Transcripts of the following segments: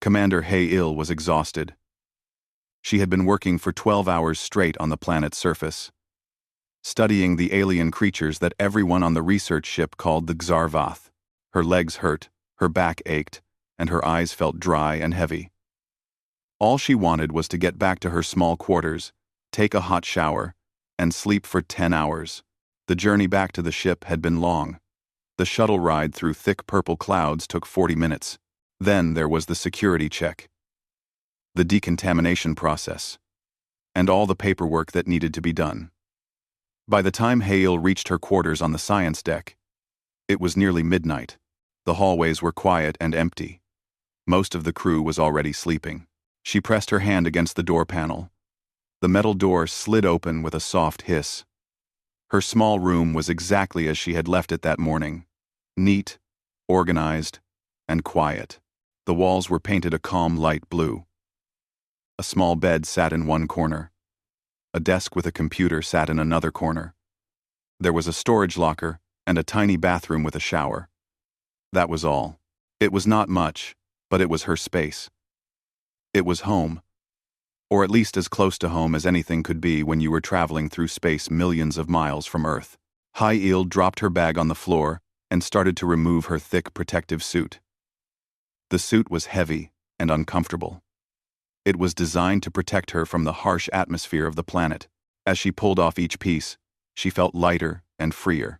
Commander Hay-Il was exhausted. She had been working for 12 hours straight on the planet's surface, studying the alien creatures that everyone on the research ship called the Xarvath. Her legs hurt, her back ached, and her eyes felt dry and heavy. All she wanted was to get back to her small quarters, take a hot shower, and sleep for 10 hours. The journey back to the ship had been long. The shuttle ride through thick purple clouds took 40 minutes. Then there was the security check, the decontamination process, and all the paperwork that needed to be done. By the time Hay-Il reached her quarters on the science deck, it was nearly midnight. The hallways were quiet and empty. Most of the crew was already sleeping. She pressed her hand against the door panel. The metal door slid open with a soft hiss. Her small room was exactly as she had left it that morning. Neat, organized, and quiet. The walls were painted a calm light blue. A small bed sat in one corner. A desk with a computer sat in another corner. There was a storage locker and a tiny bathroom with a shower. That was all. It was not much, but it was her space. It was home, or at least as close to home as anything could be when you were traveling through space millions of miles from Earth. Hay-Il dropped her bag on the floor and started to remove her thick protective suit. The suit was heavy and uncomfortable. It was designed to protect her from the harsh atmosphere of the planet. As she pulled off each piece, she felt lighter and freer.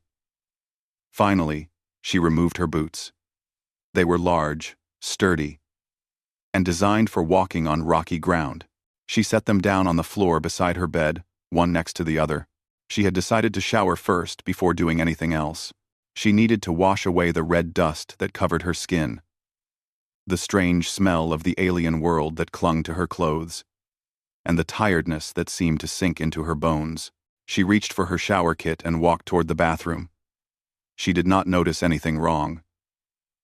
Finally, she removed her boots. They were large, sturdy, and designed for walking on rocky ground. She set them down on the floor beside her bed, one next to the other. She had decided to shower first before doing anything else. She needed to wash away the red dust that covered her skin, the strange smell of the alien world that clung to her clothes, and the tiredness that seemed to sink into her bones. She reached for her shower kit and walked toward the bathroom. She did not notice anything wrong.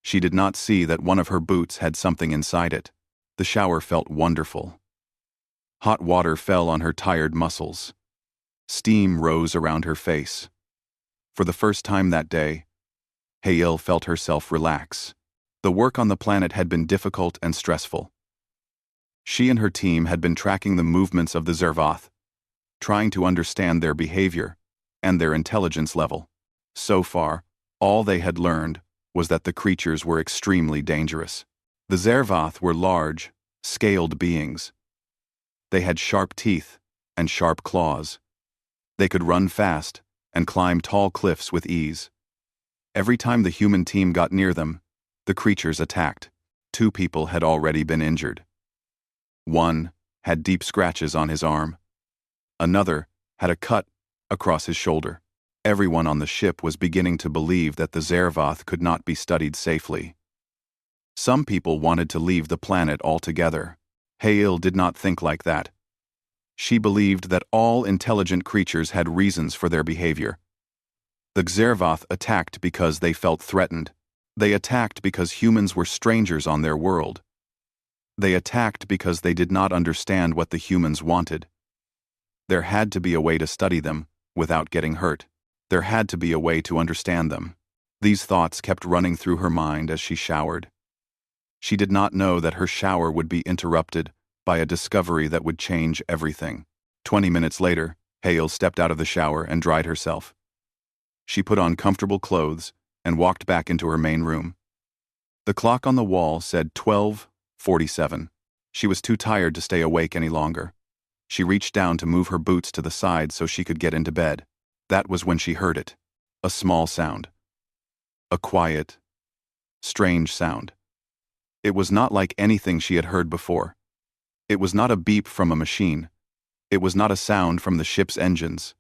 She did not see that one of her boots had something inside it. The shower felt wonderful. Hot water fell on her tired muscles. Steam rose around her face. For the first time that day, Hay-Il felt herself relax. The work on the planet had been difficult and stressful. She and her team had been tracking the movements of the Xarvath, trying to understand their behavior and their intelligence level. So far, all they had learned was that the creatures were extremely dangerous. The Xarvath were large, scaled beings. They had sharp teeth and sharp claws. They could run fast and climb tall cliffs with ease. Every time the human team got near them, the creatures attacked. 2 people had already been injured. One had deep scratches on his arm. Another had a cut across his shoulder. Everyone on the ship was beginning to believe that the Xarvath could not be studied safely. Some people wanted to leave the planet altogether. Hay-Il did not think like that. She believed that all intelligent creatures had reasons for their behavior. The Xarvath attacked because they felt threatened. They attacked because humans were strangers on their world. They attacked because they did not understand what the humans wanted. There had to be a way to study them without getting hurt. There had to be a way to understand them. These thoughts kept running through her mind as she showered. She did not know that her shower would be interrupted by a discovery that would change everything. 20 minutes later, Hay-Il stepped out of the shower and dried herself. She put on comfortable clothes and walked back into her main room. The clock on the wall said 12:47. She was too tired to stay awake any longer. She reached down to move her boots to the side so she could get into bed. That was when she heard it. A small sound. A quiet, strange sound. It was not like anything she had heard before. It was not a beep from a machine. It was not a sound from the ship's engines.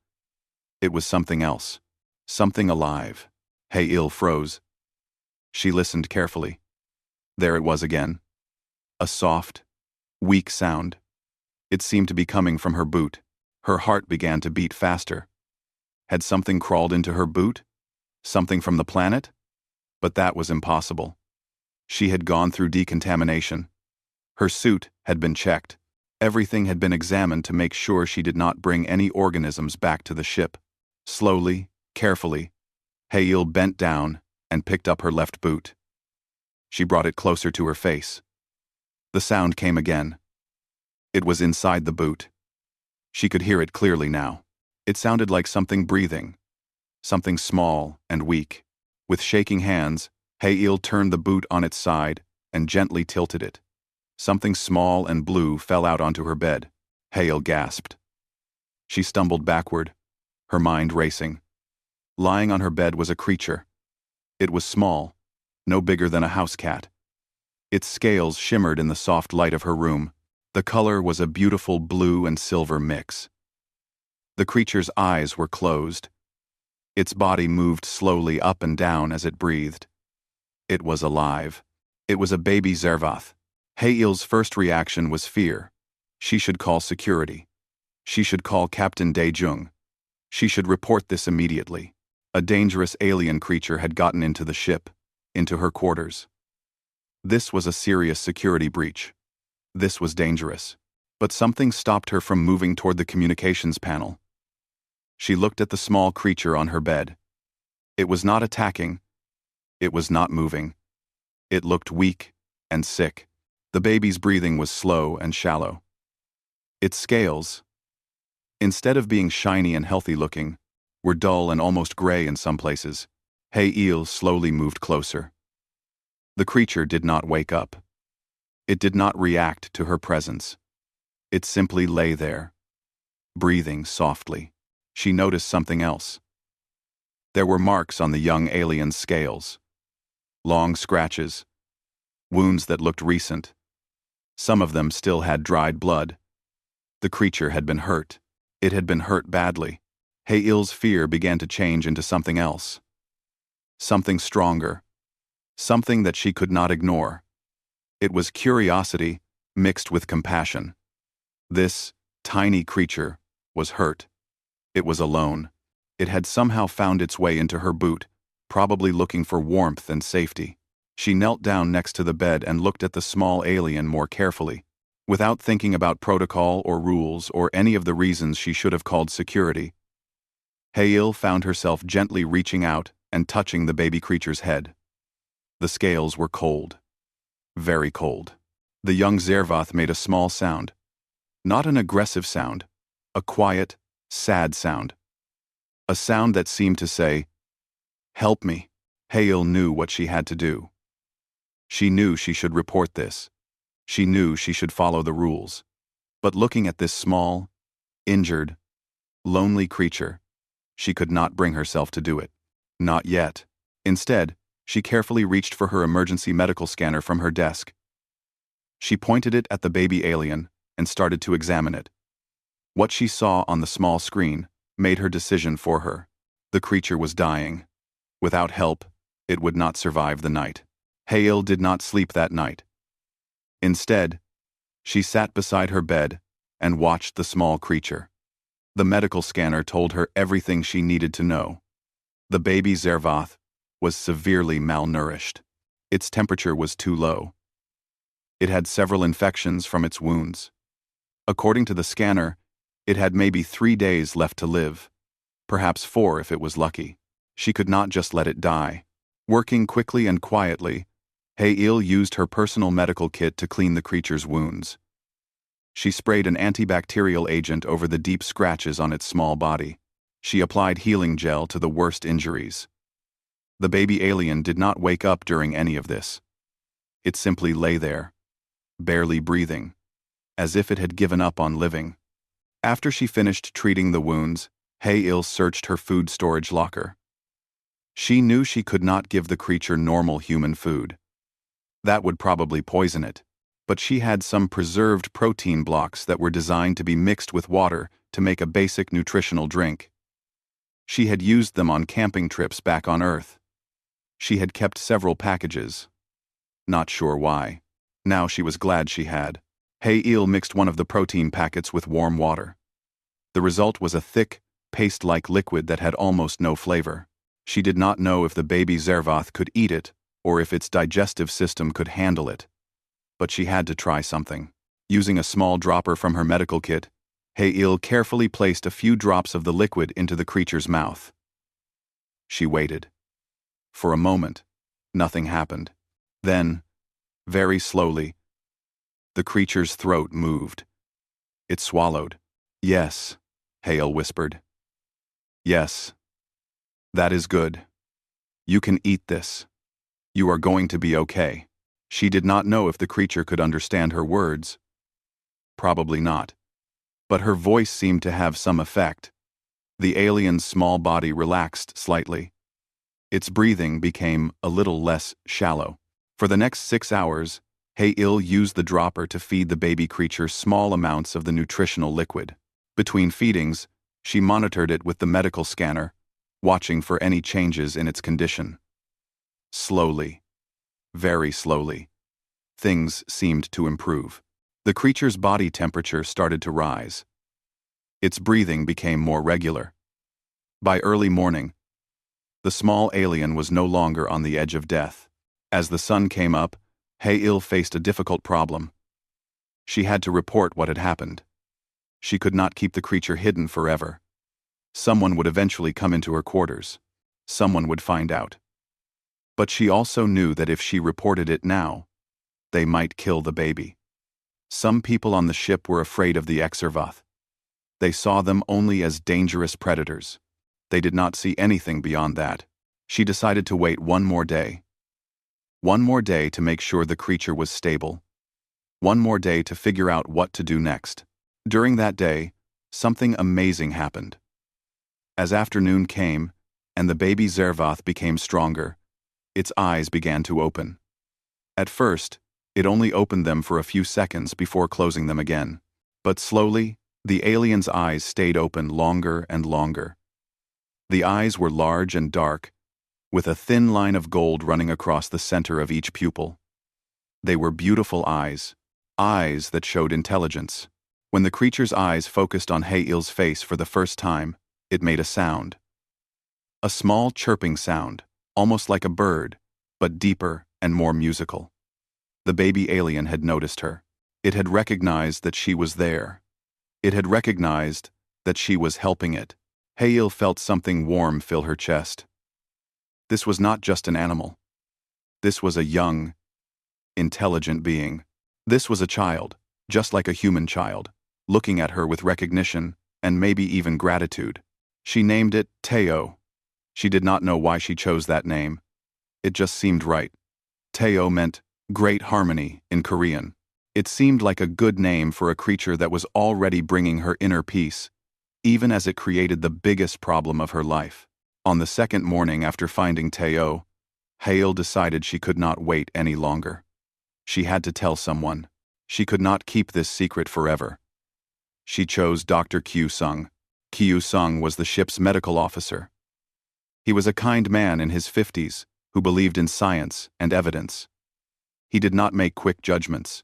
It was something else. Something alive. Hay-Il froze. She listened carefully. There it was again. A soft, weak sound. It seemed to be coming from her boot. Her heart began to beat faster. Had something crawled into her boot? Something from the planet? But that was impossible. She had gone through decontamination. Her suit had been checked. Everything had been examined to make sure she did not bring any organisms back to the ship. Slowly, carefully, Hay-Il bent down and picked up her left boot. She brought it closer to her face. The sound came again. It was inside the boot. She could hear it clearly now. It sounded like something breathing. Something small and weak. With shaking hands, Hail turned the boot on its side and gently tilted it. Something small and blue fell out onto her bed. Hail gasped. She stumbled backward, her mind racing. Lying on her bed was a creature. It was small, no bigger than a house cat. Its scales shimmered in the soft light of her room. The color was a beautiful blue and silver mix. The creature's eyes were closed. Its body moved slowly up and down as it breathed. It was alive. It was a baby Zervath. Hail's first reaction was fear. She should call security. She should call Captain Daejung. She should report this immediately. A dangerous alien creature had gotten into the ship, into her quarters. This was a serious security breach. This was dangerous. But something stopped her from moving toward the communications panel. She looked at the small creature on her bed. It was not attacking. It was not moving. It looked weak and sick. The baby's breathing was slow and shallow. Its scales, instead of being shiny and healthy-looking, were dull and almost gray in some places. Hail slowly moved closer. The creature did not wake up. It did not react to her presence. It simply lay there, breathing softly. She noticed something else. There were marks on the young alien's scales. Long scratches. Wounds that looked recent. Some of them still had dried blood. The creature had been hurt. It had been hurt badly. Hail's fear began to change into something else. Something stronger. Something that she could not ignore. It was curiosity mixed with compassion. This tiny creature was hurt. It was alone. It had somehow found its way into her boot, probably looking for warmth and safety. She knelt down next to the bed and looked at the small alien more carefully. Without thinking about protocol or rules or any of the reasons she should have called security, Hail found herself gently reaching out and touching the baby creature's head. The scales were cold. Very cold. The young Zervath made a small sound. Not an aggressive sound. A quiet, sad sound. A sound that seemed to say, "Help me." Hail knew what she had to do. She knew she should report this. She knew she should follow the rules. But looking at this small, injured, lonely creature, she could not bring herself to do it. Not yet. Instead, she carefully reached for her emergency medical scanner from her desk. She pointed it at the baby alien and started to examine it. What she saw on the small screen made her decision for her. The creature was dying. Without help, it would not survive the night. Hail did not sleep that night. Instead, she sat beside her bed and watched the small creature. The medical scanner told her everything she needed to know. The baby Zervath was severely malnourished. Its temperature was too low. It had several infections from its wounds. According to the scanner, it had maybe 3 days left to live, perhaps 4 if it was lucky. She could not just let it die. Working quickly and quietly, Hail used her personal medical kit to clean the creature's wounds. She sprayed an antibacterial agent over the deep scratches on its small body. She applied healing gel to the worst injuries. The baby alien did not wake up during any of this. It simply lay there, barely breathing, as if it had given up on living. After she finished treating the wounds, Hail searched her food storage locker. She knew she could not give the creature normal human food. That would probably poison it, but she had some preserved protein blocks that were designed to be mixed with water to make a basic nutritional drink. She had used them on camping trips back on Earth. She had kept several packages. Not sure why. Now she was glad she had. Hail mixed one of the protein packets with warm water. The result was a thick, paste-like liquid that had almost no flavor. She did not know if the baby Zervath could eat it or if its digestive system could handle it. But she had to try something. Using a small dropper from her medical kit, Hail carefully placed a few drops of the liquid into the creature's mouth. She waited. For a moment, nothing happened. Then, very slowly, The creature's throat moved. It swallowed. Yes, Hale whispered. Yes. That is good. You can eat this. You are going to be okay. She did not know if the creature could understand her words. Probably not. But her voice seemed to have some effect. The alien's small body relaxed slightly. Its breathing became a little less shallow. For the next 6 hours, Hale used the dropper to feed the baby creature small amounts of the nutritional liquid. Between feedings, she monitored it with the medical scanner, watching for any changes in its condition. Slowly, very slowly, things seemed to improve. The creature's body temperature started to rise. Its breathing became more regular. By early morning, the small alien was no longer on the edge of death. As the sun came up, Hale faced a difficult problem. She had to report what had happened. She could not keep the creature hidden forever. Someone would eventually come into her quarters. Someone would find out. But she also knew that if she reported it now, they might kill the baby. Some people on the ship were afraid of the Exervath. They saw them only as dangerous predators. They did not see anything beyond that. She decided to wait one more day. One more day to make sure the creature was stable. One more day to figure out what to do next. During that day, something amazing happened. As afternoon came, and the baby Zervath became stronger, its eyes began to open. At first, it only opened them for a few seconds before closing them again. But slowly, the alien's eyes stayed open longer and longer. The eyes were large and dark, with a thin line of gold running across the center of each pupil. They were beautiful eyes that showed intelligence. When the creature's eyes focused on Hale's face for the first time, it made a sound. A small chirping sound, almost like a bird, but deeper and more musical. The baby alien had noticed her. It had recognized that she was there. It had recognized that she was helping it. Hale felt something warm fill her chest. This was not just an animal. This was a young, intelligent being. This was a child, just like a human child, looking at her with recognition and maybe even gratitude. She named it Teo. She did not know why she chose that name. It just seemed right. Teo meant great harmony in Korean. It seemed like a good name for a creature that was already bringing her inner peace, even as it created the biggest problem of her life. On the second morning after finding Teo, Hale decided she could not wait any longer. She had to tell someone. She could not keep this secret forever. She chose Dr. Kyu-sung. Kyu-sung was the ship's medical officer. He was a kind man in his 50s who believed in science and evidence. He did not make quick judgments.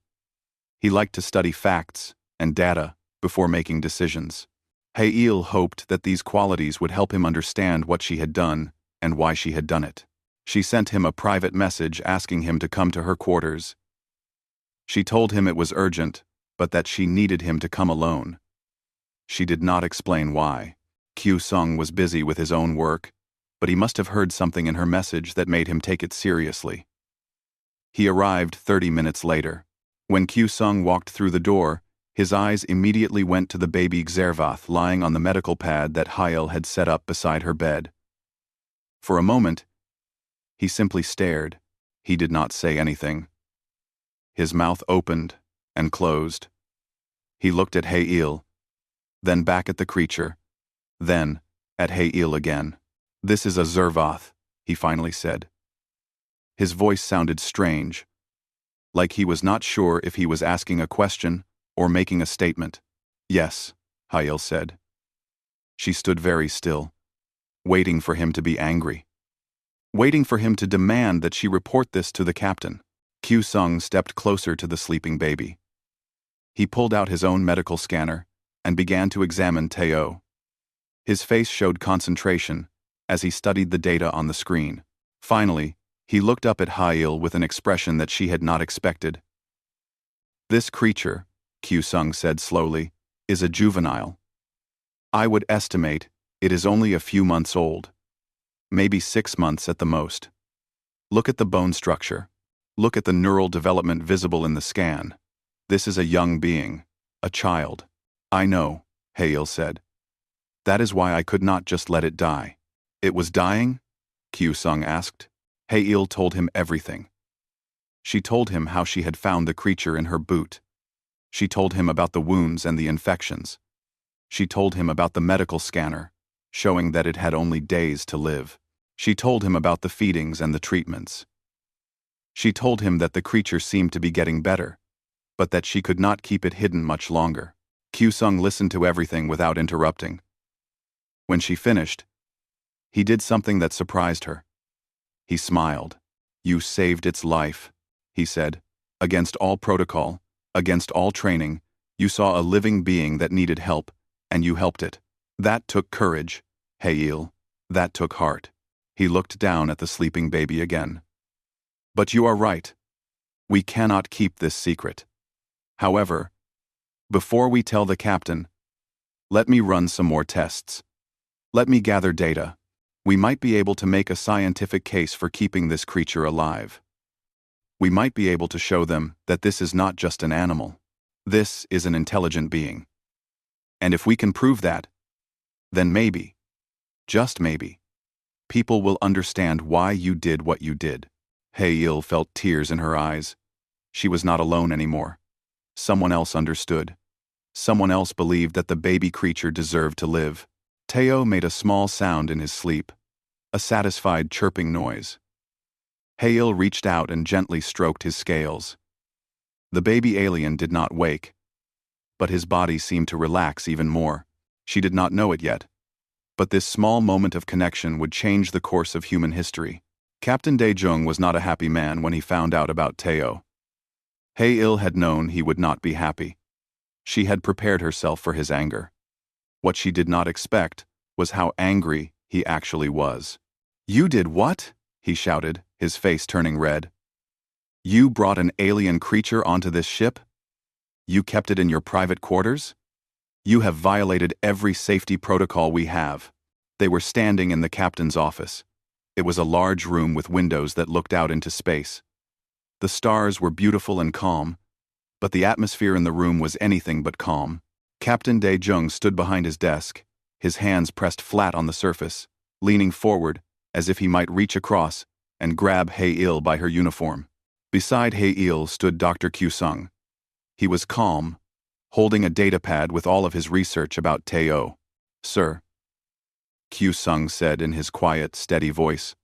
He liked to study facts and data before making decisions. Hale hoped that these qualities would help him understand what she had done and why she had done it. She sent him a private message asking him to come to her quarters. She told him it was urgent, but that she needed him to come alone. She did not explain why. Kyu-sung was busy with his own work, but he must have heard something in her message that made him take it seriously. He arrived 30 minutes later. When Kyu-sung walked through the door, his eyes immediately went to the baby Zervath lying on the medical pad that Hale had set up beside her bed. For a moment, he simply stared. He did not say anything. His mouth opened and closed. He looked at Hale, then back at the creature, then at Hale again. "This is a Zervath," he finally said. His voice sounded strange, like he was not sure if he was asking a question or making a statement. "Yes," Hale said. She stood very still, waiting for him to be angry, waiting for him to demand that she report this to the captain. Kyu-sung stepped closer to the sleeping baby. He pulled out his own medical scanner and began to examine Teo. His face showed concentration as he studied the data on the screen. Finally, he looked up at Hale with an expression that she had not expected. "This creature," Kyu-sung said slowly, "is a juvenile. I would estimate it is only a few months old. Maybe 6 months at the most. Look at the bone structure. Look at the neural development visible in the scan. This is a young being, a child. I know, Hail said. That is why I could not just let it die. It was dying? Q-Sung asked. Hail told him everything. She told him how she had found the creature in her boot. She told him about the wounds and the infections. She told him about the medical scanner, showing that it had only days to live. She told him about the feedings and the treatments. She told him that the creature seemed to be getting better, but that she could not keep it hidden much longer. Q-Sung listened to everything without interrupting. When she finished, he did something that surprised her. He smiled. You saved its life, he said. Against all protocol, against all training, you saw a living being that needed help, and you helped it. That took courage, Hail. That took heart. He looked down at the sleeping baby again. But you are right. We cannot keep this secret. However, before we tell the captain, let me run some more tests. Let me gather data. We might be able to make a scientific case for keeping this creature alive. We might be able to show them that this is not just an animal. This is an intelligent being. And if we can prove that, then maybe, just maybe, people will understand why you did what you did. Hail felt tears in her eyes. She was not alone anymore. Someone else understood. Someone else believed that the baby creature deserved to live. Teo made a small sound in his sleep, a satisfied chirping noise. Hail reached out and gently stroked his scales. The baby alien did not wake, but his body seemed to relax even more. She did not know it yet, but this small moment of connection would change the course of human history. Captain Dae-jung was not a happy man when he found out about Teo. Hae-il had known he would not be happy. She had prepared herself for his anger. What she did not expect was how angry he actually was. You did what? He shouted, his face turning red. You brought an alien creature onto this ship? You kept it in your private quarters? You have violated every safety protocol we have. They were standing in the captain's office. It was a large room with windows that looked out into space. The stars were beautiful and calm, but the atmosphere in the room was anything but calm. Captain Dae-jung stood behind his desk, his hands pressed flat on the surface, leaning forward as if he might reach across and grab Hae-il by her uniform. Beside Hae-il stood Dr. Q-sung. He was calm, holding a datapad with all of his research about Teo. Sir, Q-sung said in his quiet, steady voice,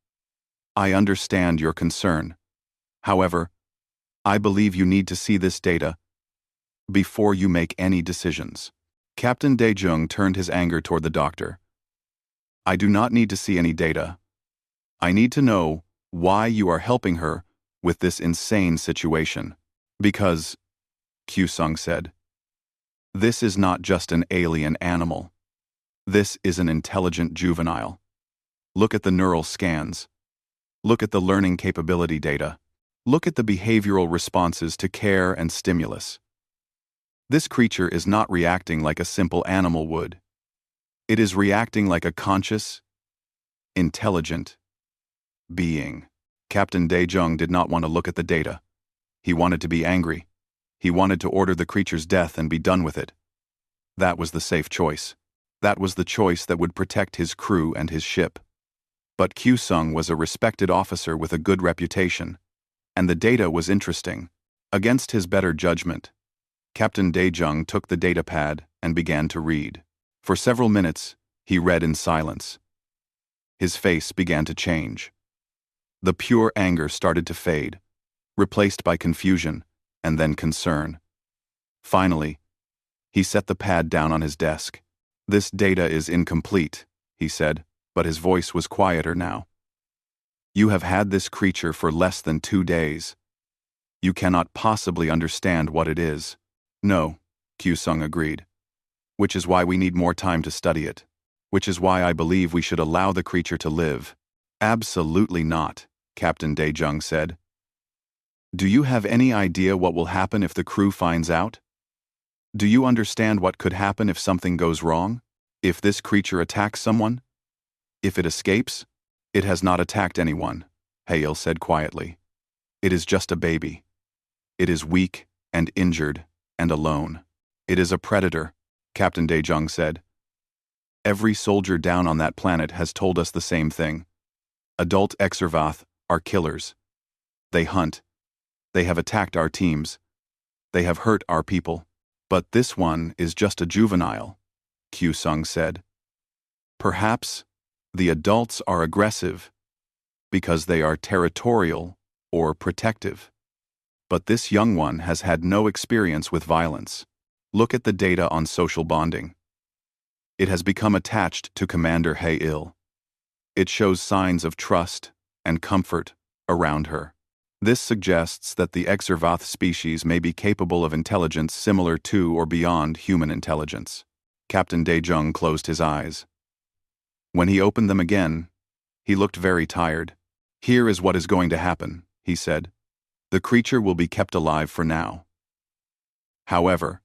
I understand your concern. However, I believe you need to see this data before you make any decisions. Captain Dae-jung turned his anger toward the doctor. I do not need to see any data. I need to know why you are helping her with this insane situation. Because, Q-sung said, this is not just an alien animal. This is an intelligent juvenile. Look at the neural scans. Look at the learning capability data. Look at the behavioral responses to care and stimulus. This creature is not reacting like a simple animal would. It is reacting like a conscious, intelligent being. Captain Dae-jung did not want to look at the data. He wanted to be angry. He wanted to order the creature's death and be done with it. That was the safe choice. That was the choice that would protect his crew and his ship. But Q-sung was a respected officer with a good reputation, and the data was interesting. Against his better judgment, Captain Dae-jung took the datapad and began to read. For several minutes, he read in silence. His face began to change. The pure anger started to fade, replaced by confusion and then concern. Finally, he set the pad down on his desk. This data is incomplete, he said, but his voice was quieter now. You have had this creature for less than 2 days. You cannot possibly understand what it is. No, Q-sung agreed. Which is why we need more time to study it. Which is why I believe we should allow the creature to live. Absolutely not, Captain Dae-jung said. Do you have any idea what will happen if the crew finds out? Do you understand what could happen if something goes wrong? If this creature attacks someone? If it escapes? It has not attacked anyone, Hae-il said quietly. It is just a baby. It is weak and injured. and alone. It is a predator, Captain Daejung said. Every soldier down on that planet has told us the same thing. Adult Exervath are killers. They hunt. They have attacked our teams. They have hurt our people. But this one is just a juvenile, Q-Sung said. Perhaps the adults are aggressive because they are territorial or protective. But this young one has had no experience with violence. Look at the data on social bonding. It has become attached to Commander Hae-il. It shows signs of trust and comfort around her. This suggests that the Exervath species may be capable of intelligence similar to or beyond human intelligence. Captain Daejung closed his eyes. When he opened them again, he looked very tired. Here is what is going to happen, he said. The creature will be kept alive for now. However,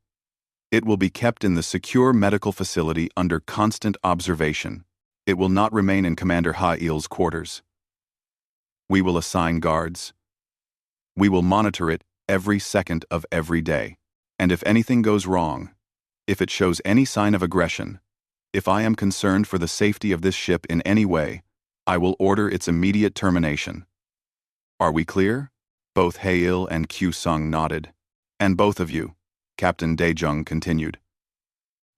it will be kept in the secure medical facility under constant observation. It will not remain in Commander Hae-il's quarters. We will assign guards. We will monitor it every second of every day. And if anything goes wrong, if it shows any sign of aggression, if I am concerned for the safety of this ship in any way, I will order its immediate termination. Are we clear? Both Hae-il and Q-Sung nodded. And both of you, Captain Daejung continued,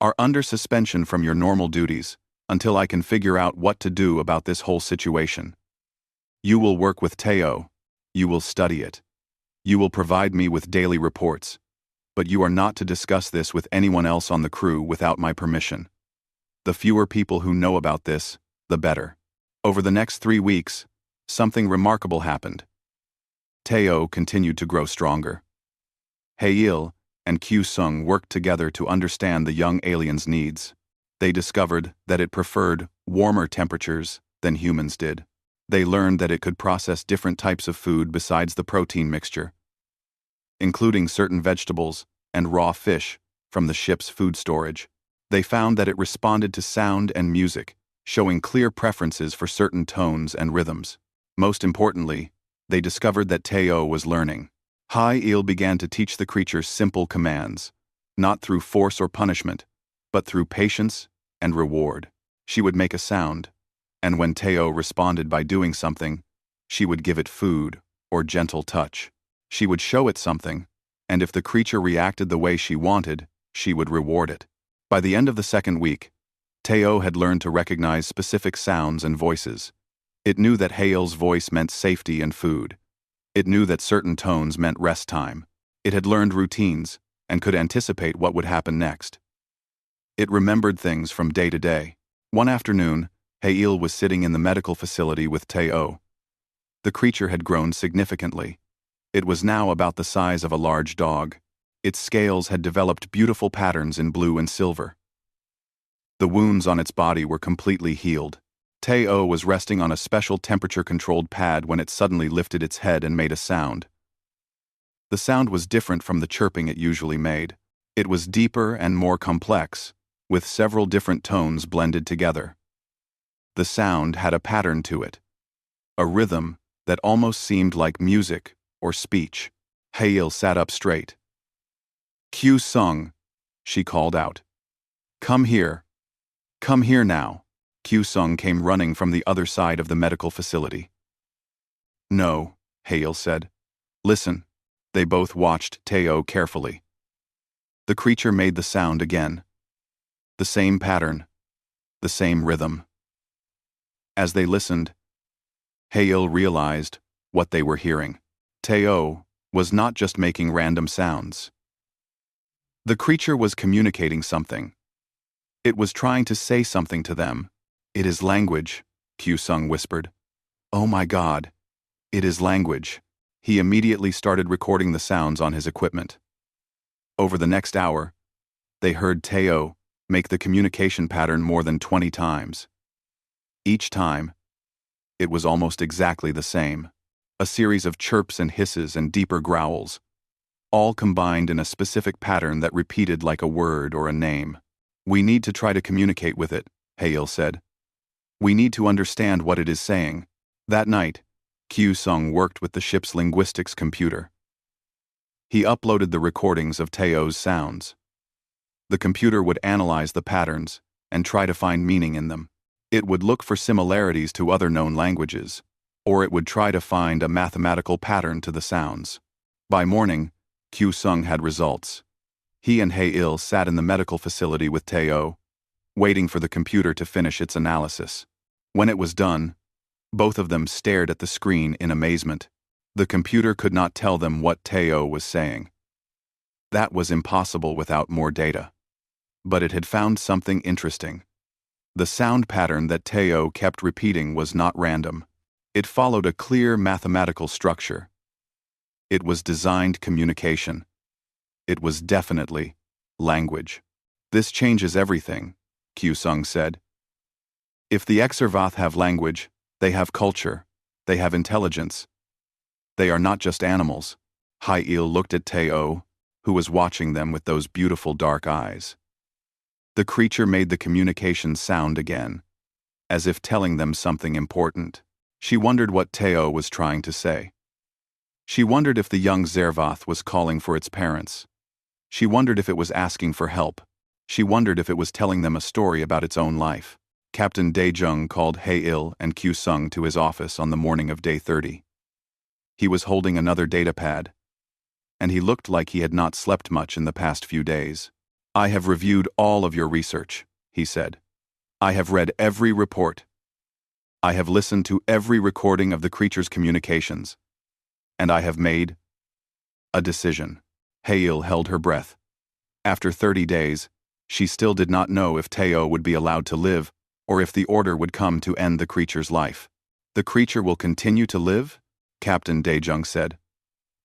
are under suspension from your normal duties until I can figure out what to do about this whole situation. You will work with Teo. You will study it. You will provide me with daily reports, but you are not to discuss this with anyone else on the crew without my permission. The fewer people who know about this, the better. Over the next 3 weeks, something remarkable happened. Teo continued to grow stronger. Hae-il and Q-Sung worked together to understand the young alien's needs. They discovered that it preferred warmer temperatures than humans did. They learned that it could process different types of food besides the protein mixture, including certain vegetables and raw fish from the ship's food storage. They found that it responded to sound and music, showing clear preferences for certain tones and rhythms. Most importantly, they discovered that Teo was learning. Hae-il began to teach the creature simple commands, not through force or punishment, but through patience and reward. She would make a sound, and when Teo responded by doing something, she would give it food or gentle touch. She would show it something, and if the creature reacted the way she wanted, she would reward it. By the end of the second week, Teo had learned to recognize specific sounds and voices. It knew that Hae-il's voice meant safety and food. It knew that certain tones meant rest time. It had learned routines and could anticipate what would happen next. It remembered things from day to day. One afternoon, Hae-il was sitting in the medical facility with Teo. The creature had grown significantly. It was now about the size of a large dog. Its scales had developed beautiful patterns in blue and silver. The wounds on its body were completely healed. Teo was resting on a special temperature-controlled pad when it suddenly lifted its head and made a sound. The sound was different from the chirping it usually made. It was deeper and more complex, with several different tones blended together. The sound had a pattern to it, a rhythm that almost seemed like music or speech. Hae-il sat up straight. Q-Sung, she called out. Come here. Come here now. Q-Sung came running from the other side of the medical facility. No, Hae-il said. Listen. They both watched Teo carefully. The creature made the sound again. The same pattern. The same rhythm. As they listened, Hae-il realized what they were hearing. Teo was not just making random sounds. The creature was communicating something. It was trying to say something to them. It is language, Q-Sung whispered. Oh my God, it is language. He immediately started recording the sounds on his equipment. Over the next hour, they heard Teo make the communication pattern more than 20 times. Each time, it was almost exactly the same. A series of chirps and hisses and deeper growls, all combined in a specific pattern that repeated like a word or a name. We need to try to communicate with it, Hae-il said. We need to understand what it is saying. That night, Q-Sung worked with the ship's linguistics computer. He uploaded the recordings of Teo's sounds. The computer would analyze the patterns and try to find meaning in them. It would look for similarities to other known languages, or it would try to find a mathematical pattern to the sounds. By morning, Q-Sung had results. He and Hae-il sat in the medical facility with Teo, waiting for the computer to finish its analysis. When it was done, both of them stared at the screen in amazement. The computer could not tell them what Teo was saying. That was impossible without more data. But it had found something interesting. The sound pattern that Teo kept repeating was not random. It followed a clear mathematical structure. It was designed communication. It was definitely language. This changes everything, Q-Sung said. If the Exervath have language, they have culture, they have intelligence. They are not just animals. Hae-il looked at Teo, who was watching them with those beautiful dark eyes. The creature made the communication sound again, as if telling them something important. She wondered what Teo was trying to say. She wondered if the young Zervath was calling for its parents. She wondered if it was asking for help. She wondered if it was telling them a story about its own life. Captain Daejung called Hae-il and Q-Sung to his office on the morning of day 30. He was holding another datapad, and he looked like he had not slept much in the past few days. "I have reviewed all of your research," he said. "I have read every report. I have listened to every recording of the creature's communications, and I have made a decision." Hae-il held her breath. After 30 days, she still did not know if Teo would be allowed to live or if the order would come to end the creature's life. "The creature will continue to live?" Captain Daejung said.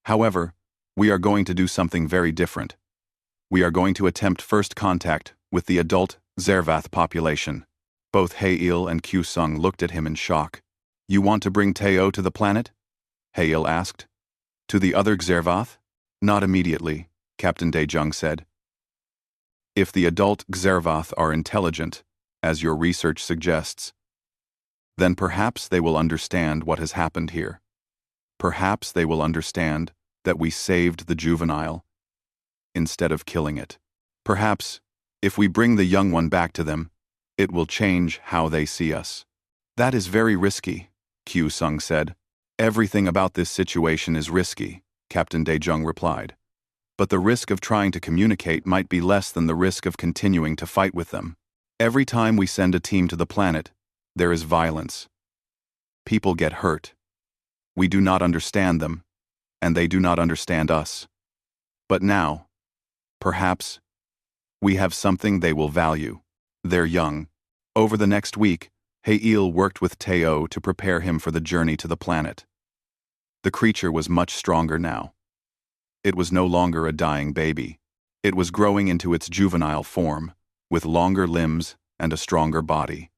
"However, we are going to do something very different. We are going to attempt first contact with the adult Zervath population." Both Hae-il and Q-Sung looked at him in shock. "You want to bring Teo to the planet?" Hae-il asked. "To the other Zervath?" "Not immediately," Captain Daejung said. "If the adult Zervath are intelligent, as your research suggests, then perhaps they will understand what has happened here. Perhaps they will understand that we saved the juvenile instead of killing it. Perhaps, if we bring the young one back to them, it will change how they see us." "That is very risky," Q-Sung said. "Everything about this situation is risky," Captain Daejung replied. "But the risk of trying to communicate might be less than the risk of continuing to fight with them. Every time we send a team to the planet, there is violence. People get hurt. We do not understand them, and they do not understand us. But now, perhaps, we have something they will value. They're young." Over the next week, Hae-il worked with Teo to prepare him for the journey to the planet. The creature was much stronger now. It was no longer a dying baby. It was growing into its juvenile form, with longer limbs and a stronger body.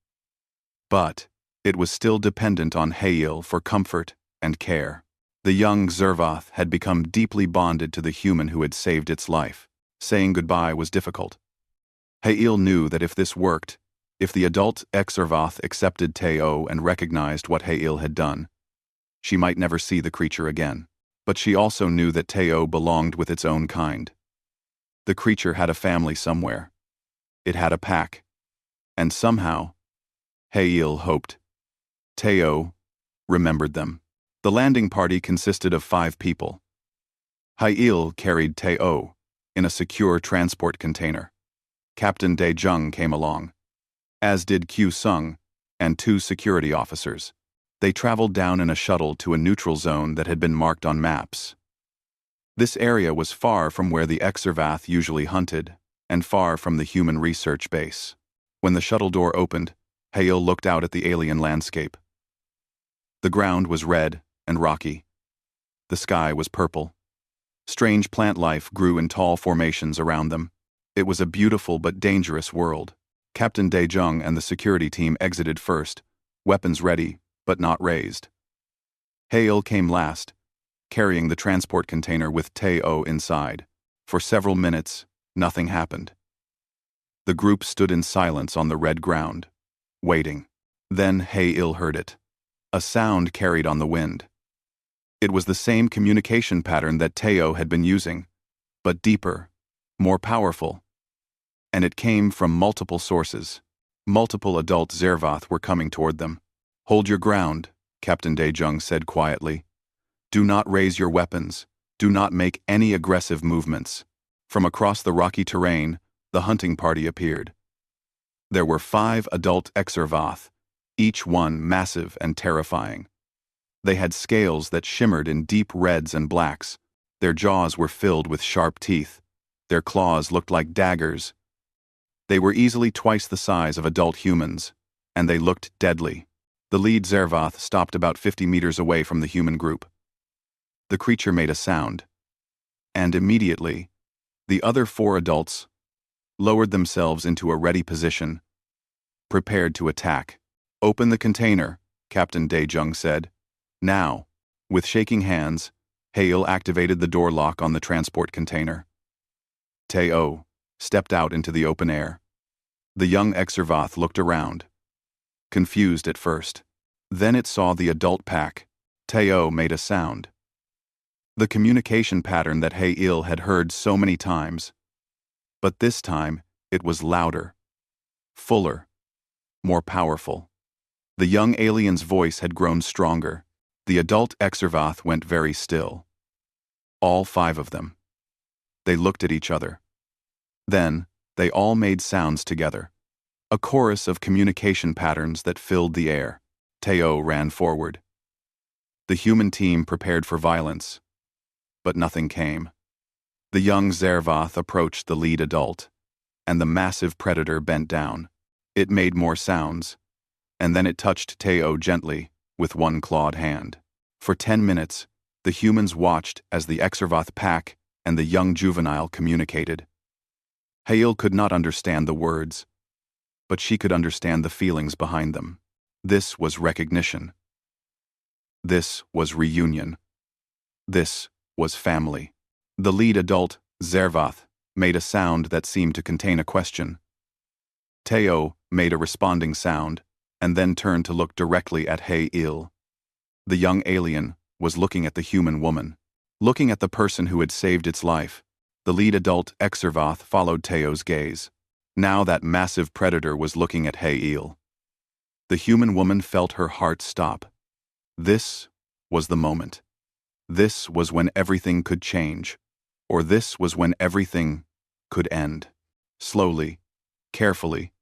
But it was still dependent on Hae-il for comfort and care. The young Zervath had become deeply bonded to the human who had saved its life. Saying goodbye was difficult. Hae-il knew that if this worked, if the adult Exervath accepted Teo and recognized what Hae-il had done, she might never see the creature again. But she also knew that Teo belonged with its own kind. The creature had a family somewhere. It had a pack. And somehow, Hae-il hoped, Teo remembered them. The landing party consisted of 5 people. Hae-il carried Teo in a secure transport container. Captain Daejung came along, as did Q-Sung and 2 security officers. They traveled down in a shuttle to a neutral zone that had been marked on maps. This area was far from where the Exervath usually hunted, and far from the human research base. When the shuttle door opened, Hae-il looked out at the alien landscape. The ground was red and rocky. The sky was purple. Strange plant life grew in tall formations around them. It was a beautiful but dangerous world. Captain Daejung and the security team exited first, weapons ready, but not raised. Hae-il came last, carrying the transport container with Teo inside. For several minutes, nothing happened. The group stood in silence on the red ground, waiting. Then Hae-il heard it. A sound carried on the wind. It was the same communication pattern that Teo had been using, but deeper, more powerful. And it came from multiple sources. Multiple adult Zervath were coming toward them. "Hold your ground," Captain Daejung said quietly. "Do not raise your weapons. Do not make any aggressive movements." From across the rocky terrain, the hunting party appeared. There were 5 adult Exervath, each one massive and terrifying. They had scales that shimmered in deep reds and blacks. Their jaws were filled with sharp teeth. Their claws looked like daggers. They were easily twice the size of adult humans, and they looked deadly. The lead Zervath stopped about 50 meters away from the human group. The creature made a sound, and immediately, the other 4 adults lowered themselves into a ready position, prepared to attack. "Open the container," Captain Daejung said. Now, with shaking hands, Hale activated the door lock on the transport container. Teo stepped out into the open air. The young Exervath looked around, confused at first. Then it saw the adult pack. Teo made a sound. The communication pattern that Hale had heard so many times. But this time, it was louder, fuller, more powerful. The young alien's voice had grown stronger. The adult Exervath went very still. All 5 of them. They looked at each other. Then, they all made sounds together. A chorus of communication patterns that filled the air. Teo ran forward. The human team prepared for violence. But nothing came. The young Zervath approached the lead adult, and the massive predator bent down. It made more sounds, and then it touched Teo gently with one clawed hand. For 10 minutes, the humans watched as the Exervath pack and the young juvenile communicated. Hale could not understand the words, but she could understand the feelings behind them. This was recognition. This was reunion. This was family. The lead adult, Zervath, made a sound that seemed to contain a question. Teo made a responding sound, and then turned to look directly at Hale. The young alien was looking at the human woman, looking at the person who had saved its life. The lead adult Exervath followed Teo's gaze. Now that massive predator was looking at Hale. The human woman felt her heart stop. This was the moment. This was when everything could change, or this was when everything could end. Slowly, carefully,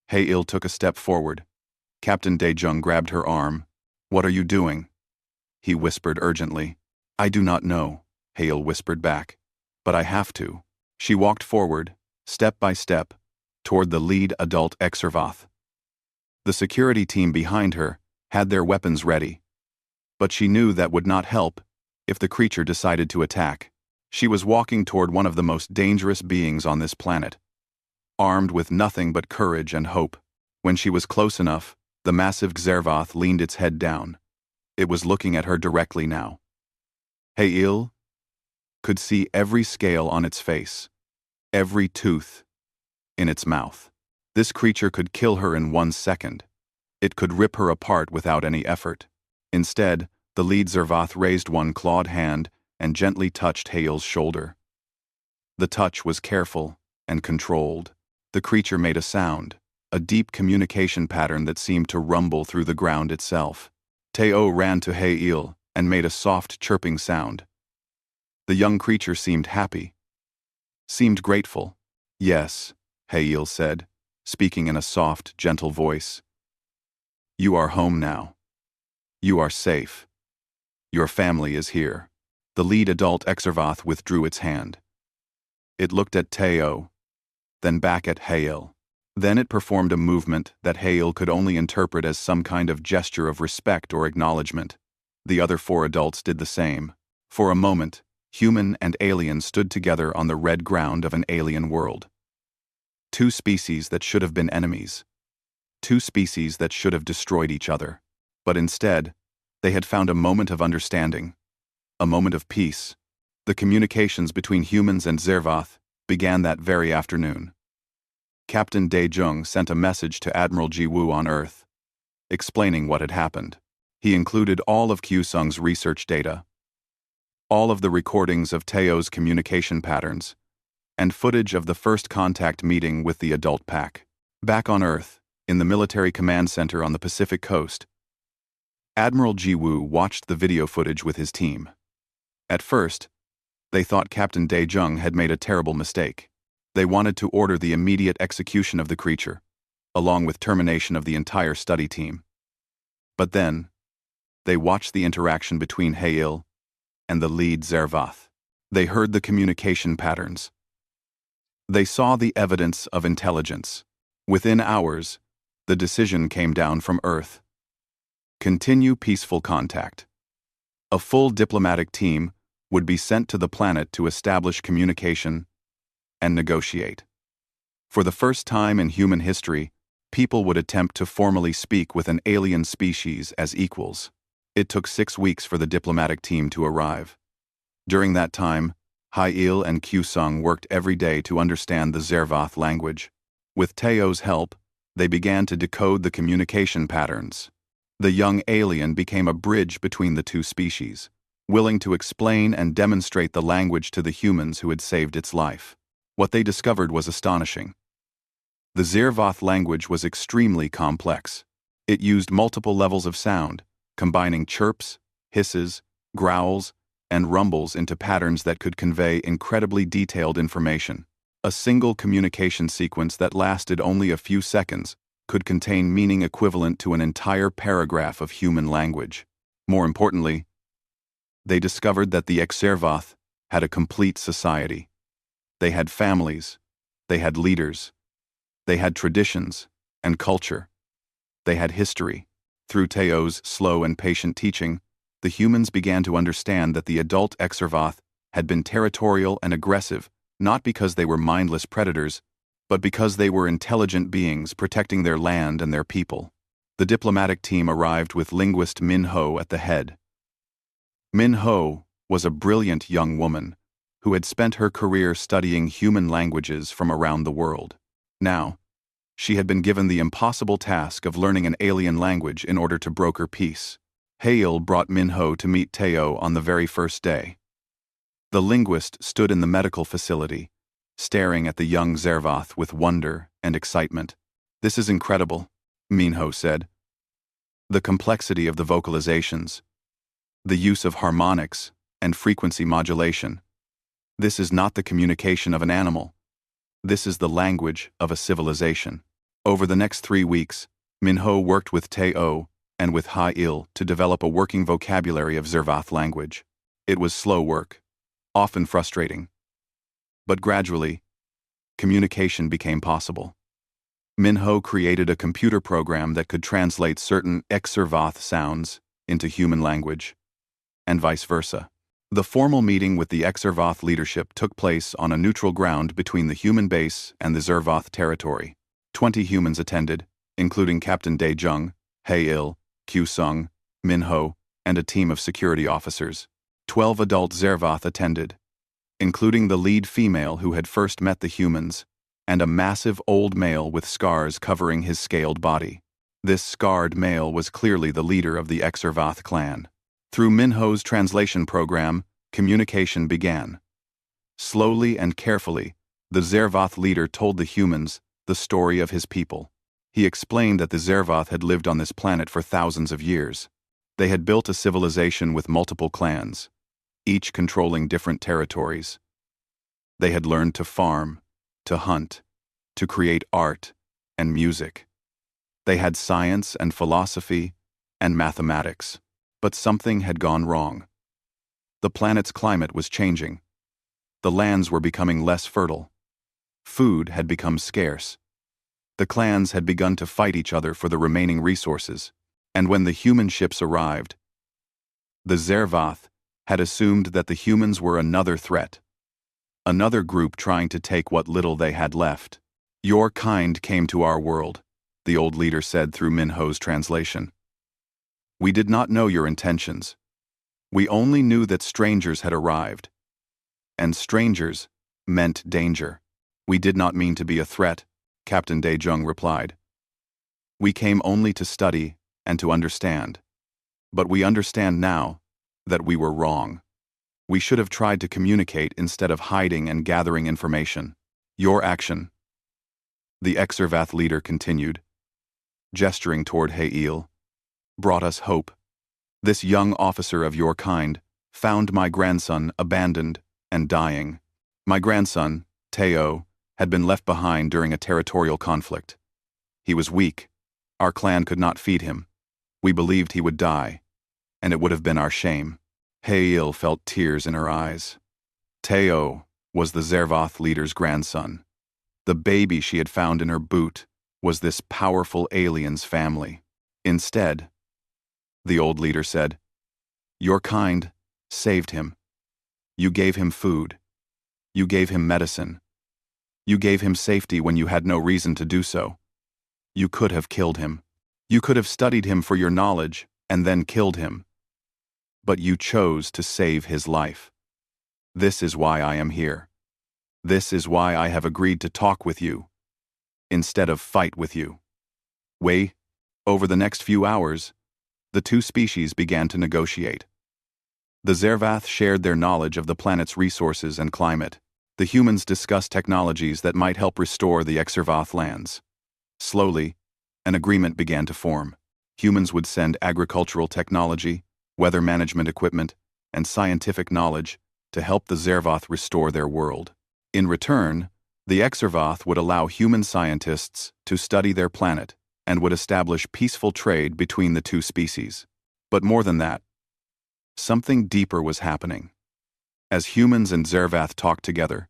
Hale took a step forward. Captain Daejung grabbed her arm. "What are you doing?" he whispered urgently. "I do not know," Hale whispered back. "But I have to." She walked forward, step by step, toward the lead adult Exervath. The security team behind her had their weapons ready. But she knew that would not help if the creature decided to attack. She was walking toward one of the most dangerous beings on this planet, armed with nothing but courage and hope. When she was close enough, the massive Zervath leaned its head down. It was looking at her directly now. Hale could see every scale on its face, every tooth in its mouth. This creature could kill her in 1 second. It could rip her apart without any effort. Instead, the lead Zervath raised one clawed hand and gently touched Hale's shoulder. The touch was careful and controlled. The creature made a sound, a deep communication pattern that seemed to rumble through the ground itself. Teo ran to Hale and made a soft chirping sound. The young creature seemed happy, seemed grateful. "Yes," Hale said, speaking in a soft, gentle voice. "You are home now. You are safe. Your family is here." The lead adult Exervath withdrew its hand. It looked at Teo, then back at Hale. Then it performed a movement that Hale could only interpret as some kind of gesture of respect or acknowledgement. The other 4 adults did the same. For a moment, human and alien stood together on the red ground of an alien world. 2 species that should have been enemies. 2 species that should have destroyed each other. But instead, they had found a moment of understanding, a moment of peace. The communications between humans and Zervath began that very afternoon. Captain Daejung sent a message to Admiral Jiwoo on Earth, explaining what had happened. He included all of Q-Sung's research data, all of the recordings of Teo's communication patterns, and footage of the first contact meeting with the adult pack. Back on Earth, in the military command center on the Pacific coast, Admiral Ji-woo watched the video footage with his team. At first, they thought Captain Dae-jung had made a terrible mistake. They wanted to order the immediate execution of the creature, along with termination of the entire study team. But then, they watched the interaction between Hail and the lead Zervath. They heard the communication patterns. They saw the evidence of intelligence. Within hours, the decision came down from Earth. Continue peaceful contact. A full diplomatic team would be sent to the planet to establish communication and negotiate. For the first time in human history, people would attempt to formally speak with an alien species as equals. It took 6 weeks for the diplomatic team to arrive. During that time, Hail and Q-sung worked every day to understand the Zervath language. With Teo's help, they began to decode the communication patterns. The young alien became a bridge between the two species, willing to explain and demonstrate the language to the humans who had saved its life. What they discovered was astonishing. The Zervath language was extremely complex. It used multiple levels of sound, combining chirps, hisses, growls, and rumbles into patterns that could convey incredibly detailed information. A single communication sequence that lasted only a few seconds could contain meaning equivalent to an entire paragraph of human language. More importantly, they discovered that the Zervath had a complete society. They had families, they had leaders, they had traditions and culture. They had history. Through Teo's slow and patient teaching, the humans began to understand that the adult Zervath had been territorial and aggressive, not because they were mindless predators, but because they were intelligent beings protecting their land and their people. The diplomatic team arrived with linguist Min-ho at the head. Min-ho was a brilliant young woman who had spent her career studying human languages from around the world. Now, she had been given the impossible task of learning an alien language in order to broker peace. Hail brought Min-ho to meet Teo on the very first day. The linguist stood in the medical facility, staring at the young Zervath with wonder and excitement. "This is incredible," Min-ho said. "The complexity of the vocalizations, the use of harmonics and frequency modulation. This is not the communication of an animal. This is the language of a civilization." Over the next 3 weeks, Min-ho worked with Teo and with Hail to develop a working vocabulary of Zervath language. It was slow work, often frustrating. But gradually, communication became possible. Min-ho created a computer program that could translate certain Zervath sounds into human language, and vice versa. The formal meeting with the Zervath leadership took place on a neutral ground between the human base and the Zervath territory. 20 humans attended, including Captain Dae-jung, Hail, Q-sung, Min-ho, and a team of security officers. 12 adult Zervath attended, including the lead female who had first met the humans, and a massive old male with scars covering his scaled body. This scarred male was clearly the leader of the Zervath clan. Through Min-ho's translation program, communication began. Slowly and carefully, the Zervath leader told the humans the story of his people. He explained that the Zervath had lived on this planet for thousands of years. They had built a civilization with multiple clans, each controlling different territories. They had learned to farm, to hunt, to create art and music. They had science and philosophy and mathematics. But something had gone wrong. The planet's climate was changing. The lands were becoming less fertile. Food had become scarce. The clans had begun to fight each other for the remaining resources, and when the human ships arrived, the Zervath had assumed that the humans were another threat, another group trying to take what little they had left. "Your kind came to our world," the old leader said through Min-ho's translation. "We did not know your intentions. We only knew that strangers had arrived. And strangers meant danger. We did not mean to be a threat," Captain Dae-jung replied. "We came only to study and to understand. But we understand now that we were wrong." We should have tried to communicate instead of hiding and gathering information. Your action, the Exervath leader continued, gesturing toward Hail, brought us hope. This young officer of your kind found my grandson abandoned and dying. My grandson, Teo, had been left behind during a territorial conflict. He was weak. Our clan could not feed him. We believed he would die, and it would have been our shame. Hail felt tears in her eyes. Teo was the Zervath leader's grandson. The baby she had found in her boot was this powerful alien's family. Instead, the old leader said, your kind saved him. You gave him food. You gave him medicine. You gave him safety when you had no reason to do so. You could have killed him. You could have studied him for your knowledge and then killed him. But you chose to save his life. This is why I am here. This is why I have agreed to talk with you, instead of fight with you. Over the next few hours, the two species began to negotiate. The Zervath shared their knowledge of the planet's resources and climate. The humans discussed technologies that might help restore the Exervath lands. Slowly, an agreement began to form. Humans would send agricultural technology, weather management equipment, and scientific knowledge to help the Zervath restore their world. In return, the Exervath would allow human scientists to study their planet and would establish peaceful trade between the two species. But more than that, something deeper was happening. As humans and Zervath talked together,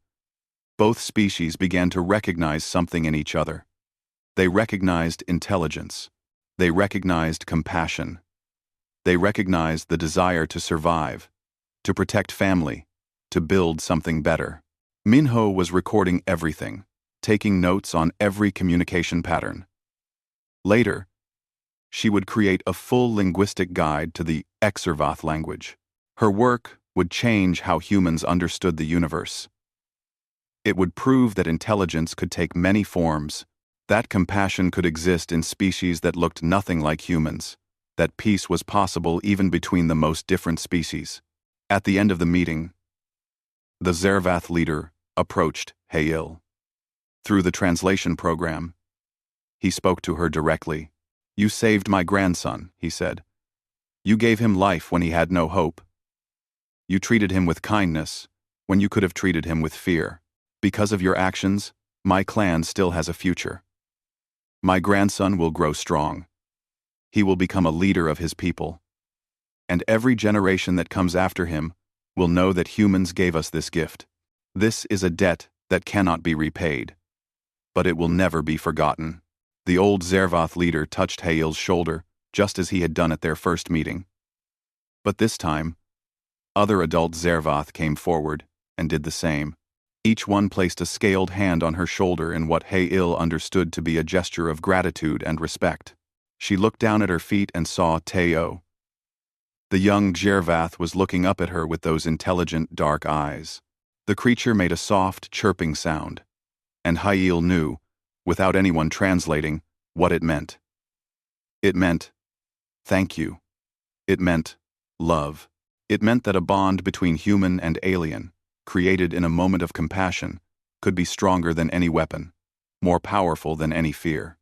both species began to recognize something in each other. They recognized intelligence. They recognized compassion. They recognized the desire to survive, to protect family, to build something better. Minho was recording everything, taking notes on every communication pattern. Later, she would create a full linguistic guide to the Exervath language. Her work would change how humans understood the universe. It would prove that intelligence could take many forms, that compassion could exist in species that looked nothing like humans, that peace was possible even between the most different species. At the end of the meeting, the Zervath leader approached Hail. Through the translation program, he spoke to her directly. You saved my grandson, he said. You gave him life when he had no hope. You treated him with kindness when you could have treated him with fear. Because of your actions, my clan still has a future. My grandson will grow strong. He will become a leader of his people. And every generation that comes after him will know that humans gave us this gift. This is a debt that cannot be repaid, but it will never be forgotten. The old Zervath leader touched Hail's shoulder, just as he had done at their first meeting. But this time, other adult Zervath came forward and did the same. Each one placed a scaled hand on her shoulder in what Hail understood to be a gesture of gratitude and respect. She looked down at her feet and saw Teo. The young Zervath was looking up at her with those intelligent, dark eyes. The creature made a soft, chirping sound, and Hail knew, without anyone translating, what it meant. It meant, thank you. It meant, love. It meant that a bond between human and alien, created in a moment of compassion, could be stronger than any weapon, more powerful than any fear.